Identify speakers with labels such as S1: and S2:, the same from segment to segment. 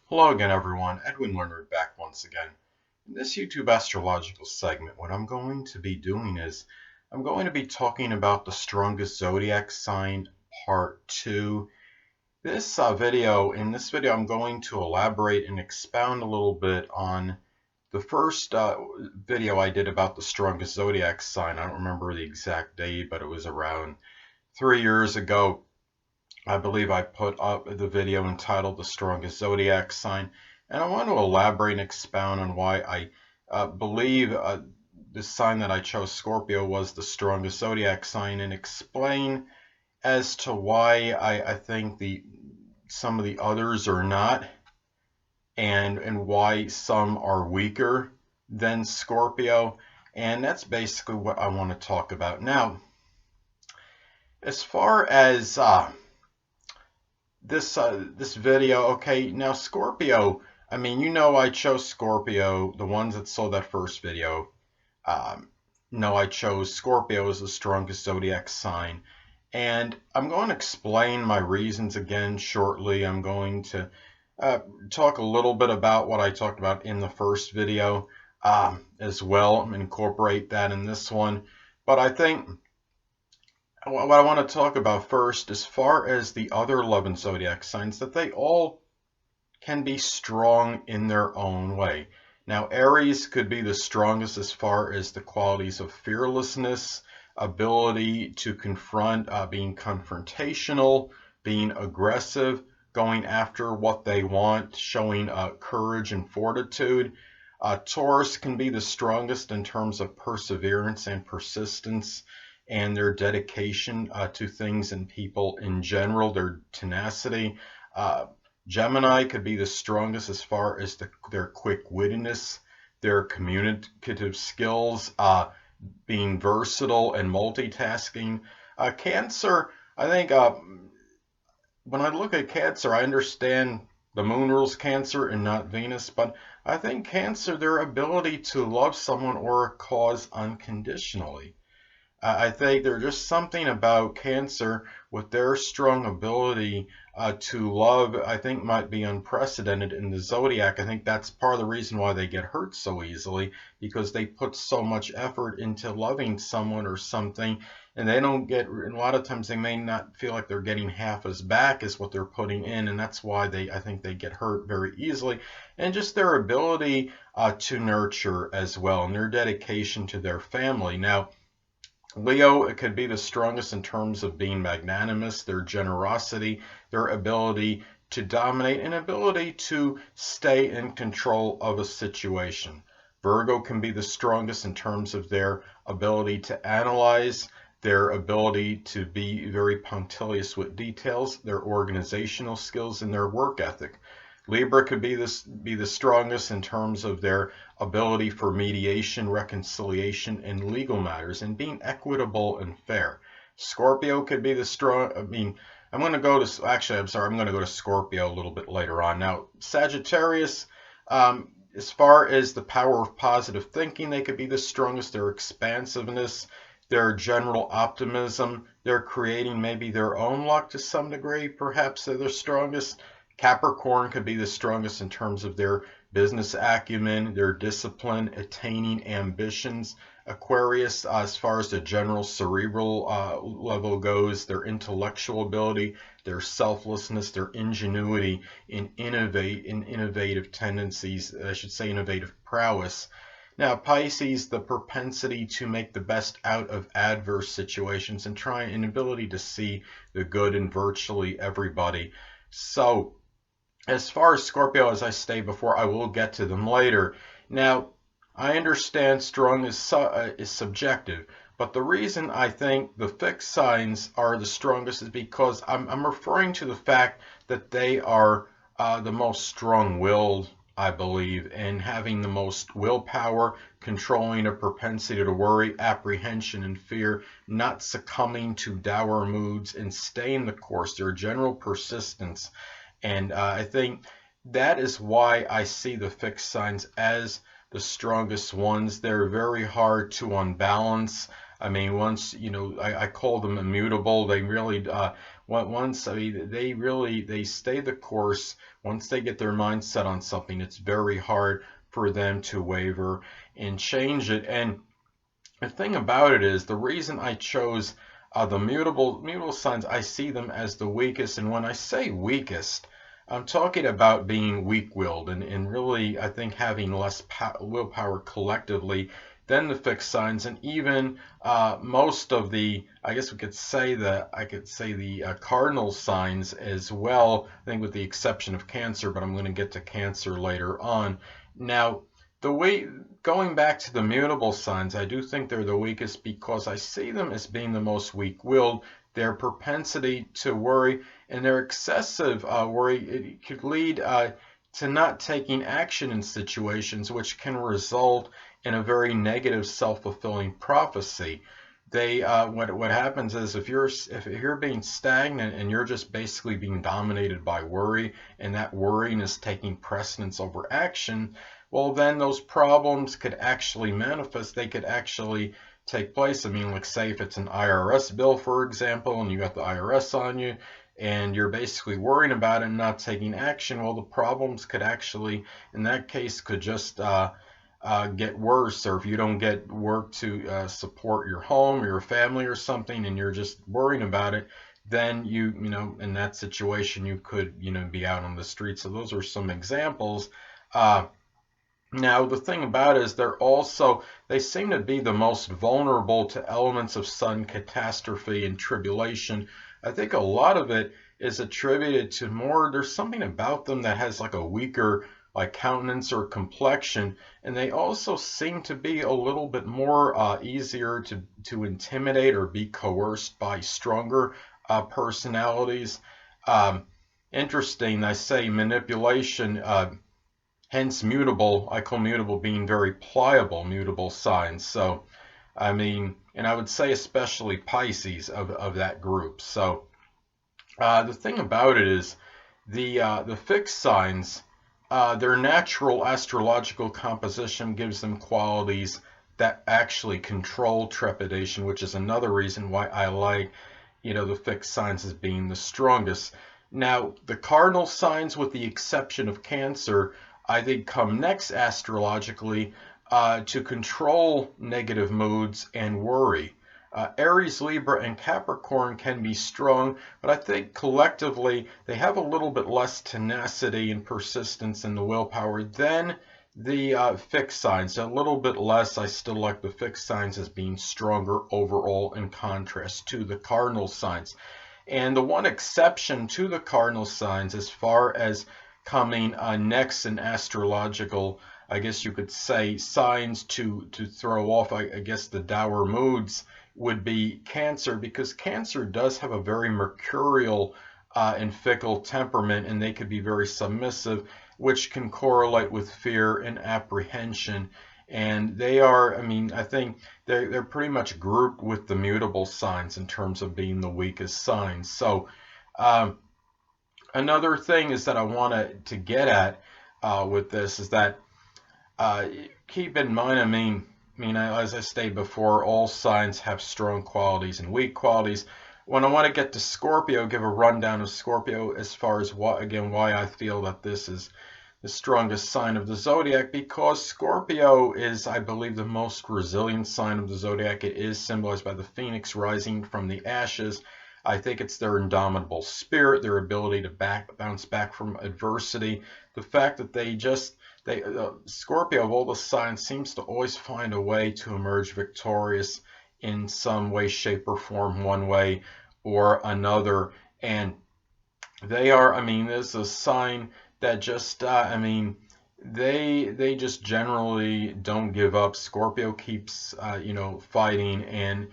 S1: Hello again, everyone. Edwin Learnard back once again. In this YouTube astrological segment, what I'm going to be doing is I'm going to be talking about the strongest zodiac sign, part 2. In this video, I'm going to elaborate and expound a little bit on the first video I did about the strongest zodiac sign. I don't remember the exact date, but it was around 3 years ago. I believe I put up the video entitled The Strongest Zodiac Sign, and I want to elaborate and expound on why I believe the sign that I chose, Scorpio, was the strongest zodiac sign, and explain as to why I think some of the others are not, and why some are weaker than Scorpio. And that's basically what I want to talk about. Now, as far as this video, okay, now Scorpio, I mean, I chose Scorpio. The ones that saw that first video know I chose Scorpio as the strongest zodiac sign, and I'm going to explain my reasons again shortly. I'm going to talk a little bit about what I talked about in the first video as well, incorporate that in this one. But I think what I want to talk about first, as far as the other 11 zodiac signs, that they all can be strong in their own way. Now, Aries could be the strongest as far as the qualities of fearlessness, ability to confront, being confrontational, being aggressive, going after what they want, showing courage and fortitude. Taurus can be the strongest in terms of perseverance and persistence, and their dedication to things and people in general, their tenacity. Gemini could be the strongest as far as their quick-wittedness, their communicative skills, being versatile and multitasking. Cancer, I think when I look at Cancer, I understand the moon rules Cancer and not Venus, but I think Cancer, their ability to love someone or a cause unconditionally. I think there's just something about Cancer with their strong ability to love, I think might be unprecedented in the zodiac. I think that's part of the reason why they get hurt so easily, because they put so much effort into loving someone or something, and they don't get, a lot of times they may not feel like they're getting half as back as what they're putting in, and that's why I think they get hurt very easily. And just their ability to nurture as well, and their dedication to their family. Now, Leo, it could be the strongest in terms of being magnanimous, their generosity, their ability to dominate, and ability to stay in control of a situation. Virgo can be the strongest in terms of their ability to analyze, their ability to be very punctilious with details, their organizational skills, and their work ethic. Libra could be the strongest in terms of their ability for mediation, reconciliation, and legal matters, and being equitable and fair. Scorpio could be I'm going to go to, actually, I'm sorry, I'm going to go to Scorpio a little bit later on. Now, Sagittarius, as far as the power of positive thinking, they could be the strongest. Their expansiveness, their general optimism, they're creating maybe their own luck to some degree, perhaps they're the strongest. Capricorn could be the strongest in terms of their business acumen, their discipline, attaining ambitions. Aquarius, as far as the general cerebral level goes, their intellectual ability, their selflessness, their ingenuity in innovative tendencies, I should say innovative prowess. Now, Pisces, the propensity to make the best out of adverse situations and try an ability to see the good in virtually everybody. So, as far as Scorpio, as I stated before, I will get to them later. Now, I understand strong is subjective, but the reason I think the fixed signs are the strongest is because I'm referring to the fact that they are the most strong-willed, I believe, and having the most willpower, controlling a propensity to worry, apprehension, and fear, not succumbing to dour moods, and staying the course, their general persistence. And I think that is why I see the fixed signs as the strongest ones. They're very hard to unbalance. I mean, once, I call them immutable. They really, once, I mean, they stay the course. Once they get their mind set on something, it's very hard for them to waver and change it. And the thing about it is, the reason I chose the mutable signs, I see them as the weakest. And when I say weakest, I'm talking about being weak-willed and really, I think, having less willpower collectively than the fixed signs, and even most of the, I guess we could say the cardinal signs as well. I think with the exception of Cancer, but I'm going to get to Cancer later on. Now, the way going back to the mutable signs, I do think they're the weakest because I see them as being the most weak-willed. Their propensity to worry and their excessive worry, it could lead to not taking action in situations, which can result in a very negative self-fulfilling prophecy. What happens is, if you're being stagnant and you're just basically being dominated by worry, and that worrying is taking precedence over action, well, then those problems could actually manifest. They could actually take place. I mean, like, say if it's an IRS bill, for example, and you got the IRS on you, and you're basically worrying about it and not taking action, well, the problems could actually, in that case, could just get worse. Or if you don't get work to support your home or your family or something, and you're just worrying about it, then in that situation, you could, be out on the street. So those are some examples. Now, the thing about it is they seem to be the most vulnerable to elements of sudden catastrophe and tribulation. I think a lot of it is attributed to there's something about them that has like a weaker like countenance or complexion, and they also seem to be a little bit more easier to intimidate or be coerced by stronger personalities. Interesting, I say manipulation. Hence mutable, I call mutable being very pliable, mutable signs. So, I mean, and I would say especially Pisces of that group. So, the thing about it is the fixed signs, their natural astrological composition gives them qualities that actually control trepidation, which is another reason why I like, the fixed signs as being the strongest. Now, the cardinal signs, with the exception of Cancer, I think come next astrologically to control negative moods and worry. Aries, Libra, and Capricorn can be strong, but I think collectively they have a little bit less tenacity and persistence in the willpower than the fixed signs. A little bit less. I still like the fixed signs as being stronger overall in contrast to the cardinal signs. And the one exception to the cardinal signs, as far as coming next in astrological, I guess you could say, signs to throw off, I guess, the dour moods, would be Cancer, because Cancer does have a very mercurial and fickle temperament, and they could be very submissive, which can correlate with fear and apprehension. And they are, I mean, I think they're pretty much grouped with the mutable signs in terms of being the weakest signs. So another thing is that I wanted to get at with this is that keep in mind, I mean, as I stated before, all signs have strong qualities and weak qualities. When I want to get to Scorpio, give a rundown of Scorpio as far as why I feel that this is the strongest sign of the zodiac, because Scorpio is, I believe, the most resilient sign of the zodiac. It is symbolized by the phoenix rising from the ashes. I think it's their indomitable spirit, their ability to bounce back from adversity, the fact that Scorpio, of all the signs, seems to always find a way to emerge victorious in some way, shape, or form, one way or another. And they are, I mean, there's a sign that just, they just generally don't give up. Scorpio keeps, fighting, and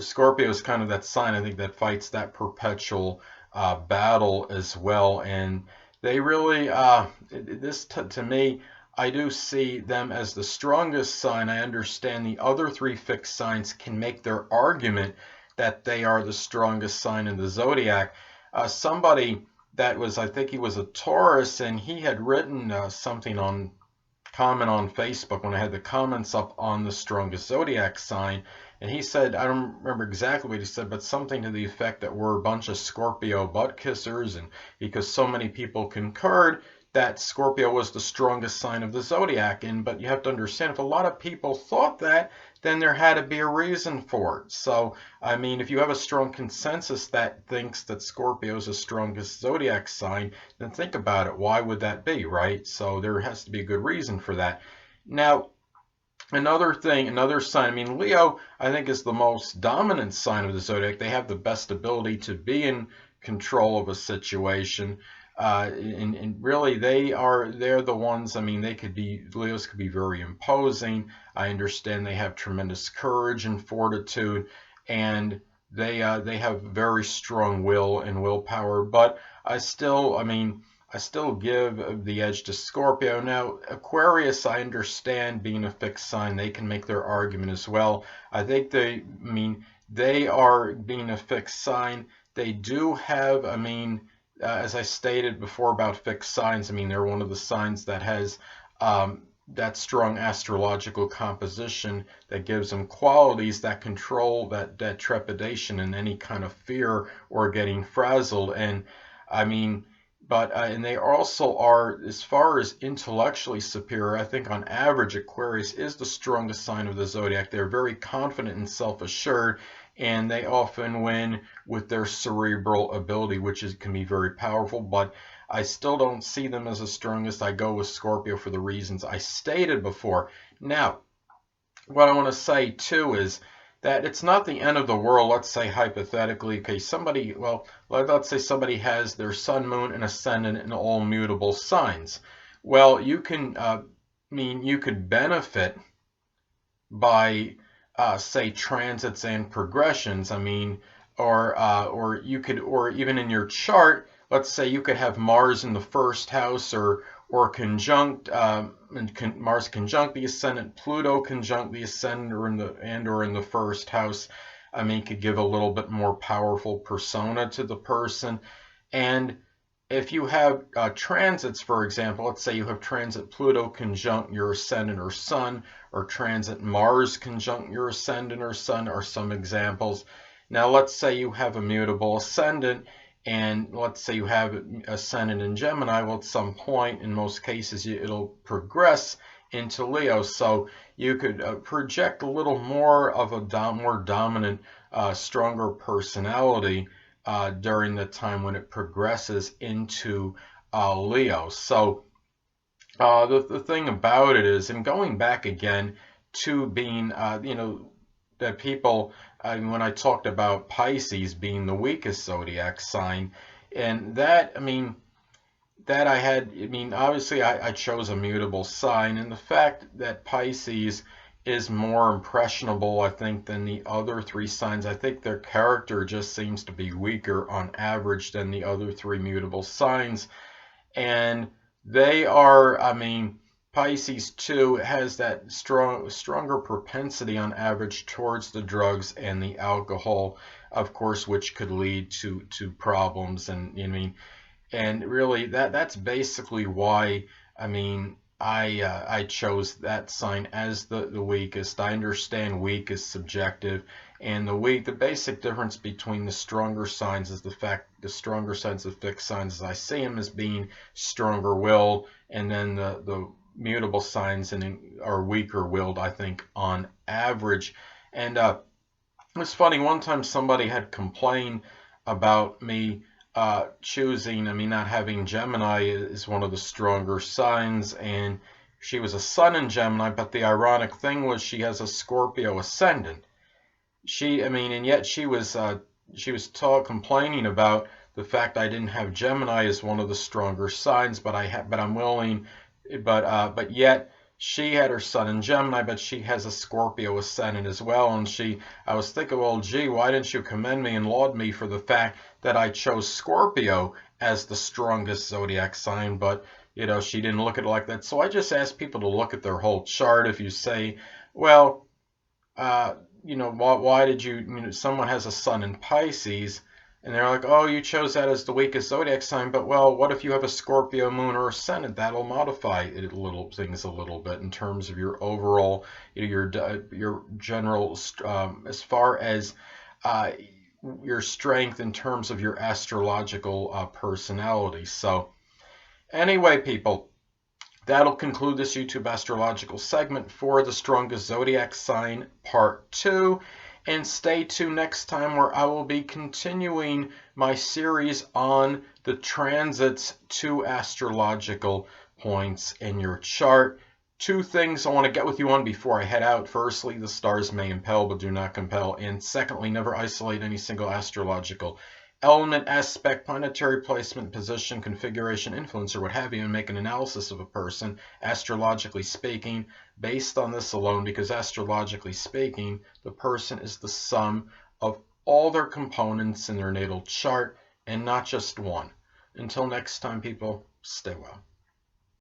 S1: Scorpio is kind of that sign, I think, that fights that perpetual battle as well. And they really, to me, I do see them as the strongest sign. I understand the other three fixed signs can make their argument that they are the strongest sign in the zodiac. Somebody that was, I think he was a Taurus, and he had written something comment on Facebook when I had the comments up on the strongest zodiac sign, and he said, I don't remember exactly what he said, but something to the effect that we're a bunch of Scorpio butt kissers, and because so many people concurred that Scorpio was the strongest sign of the zodiac. And but you have to understand, if a lot of people thought that, then there had to be a reason for it. So I mean, if you have a strong consensus that thinks that Scorpio is the strongest zodiac sign, then think about it. Why would that be, right? So there has to be a good reason for that. Now, another thing, another sign, I mean, Leo, I think, is the most dominant sign of the zodiac. They have the best ability to be in control of a situation. And really, they're the ones, I mean, Leos could be very imposing. I understand they have tremendous courage and fortitude, and they have very strong will and willpower. But I still give the edge to Scorpio. Now, Aquarius, I understand being a fixed sign, they can make their argument as well. They are being a fixed sign. They do have, as I stated before about fixed signs, I mean, they're one of the signs that has that strong astrological composition that gives them qualities that control that trepidation and any kind of fear or getting frazzled. And I mean, and they also are, as far as intellectually superior, I think on average Aquarius is the strongest sign of the zodiac. They're very confident and self-assured, and they often win with their cerebral ability, can be very powerful. But I still don't see them as the strongest. I go with Scorpio for the reasons I stated before. Now, what I want to say too is that it's not the end of the world. Let's say hypothetically, okay, let's say somebody has their sun, moon, and ascendant in all mutable signs. Well, you could benefit by say transits and progressions. Or even in your chart, let's say you could have Mars in the first house, or Mars conjunct the ascendant, Pluto conjunct the ascendant, or in the first house. Could give a little bit more powerful persona to the person. And if you have transits, for example, let's say you have transit Pluto conjunct your ascendant or sun, or transit Mars conjunct your ascendant or sun, are some examples. Now, let's say you have a mutable ascendant, and let's say you have ascendant in Gemini. Well, at some point, in most cases, it'll progress into Leo. So you could project a little more of a more dominant, stronger personality during the time when it progresses into Leo. So the thing about it is, and going back again to being, that people, when I talked about Pisces being the weakest zodiac sign, and obviously I chose a mutable sign, and the fact that Pisces is more impressionable, I think, than the other three signs. I think their character just seems to be weaker on average than the other three mutable signs. And they are, Pisces too has that stronger propensity on average towards the drugs and the alcohol, of course, which could lead to problems. And really that's basically why I chose that sign as the weakest. I understand weak is subjective, and the basic difference between the stronger signs is the stronger signs of fixed signs, as I see them, as being stronger willed, and then the mutable signs are weaker willed, I think, on average. And it's funny, one time somebody had complained about me choosing, not having Gemini is one of the stronger signs, and she was a sun in Gemini, but the ironic thing was she has a Scorpio ascendant. And yet she was complaining about the fact I didn't have Gemini as one of the stronger signs, but yet she had her sun in Gemini, but she has a Scorpio ascendant as well. And I was thinking, well, gee, why didn't you commend me and laud me for the fact that I chose Scorpio as the strongest zodiac sign? But, she didn't look at it like that. So I just ask people to look at their whole chart. If you say, well, why did someone has a sun in Pisces, And they're like, oh, you chose that as the weakest zodiac sign, but well, what if you have a Scorpio moon or ascendant? That'll modify it things a little bit in terms of your overall, your general, as far as uh, your strength in terms of your astrological personality. So anyway, people, that'll conclude this YouTube astrological segment for the strongest zodiac sign part 2. And stay tuned next time where I will be continuing my series on the transits to astrological points in your chart. 2 things I want to get with you on before I head out. Firstly, the stars may impel but do not compel. And secondly, never isolate any single astrological element, aspect, planetary placement, position, configuration, influence, or what have you, and make an analysis of a person, astrologically speaking, based on this alone, because astrologically speaking, the person is the sum of all their components in their natal chart and not just one. Until next time, people, stay well.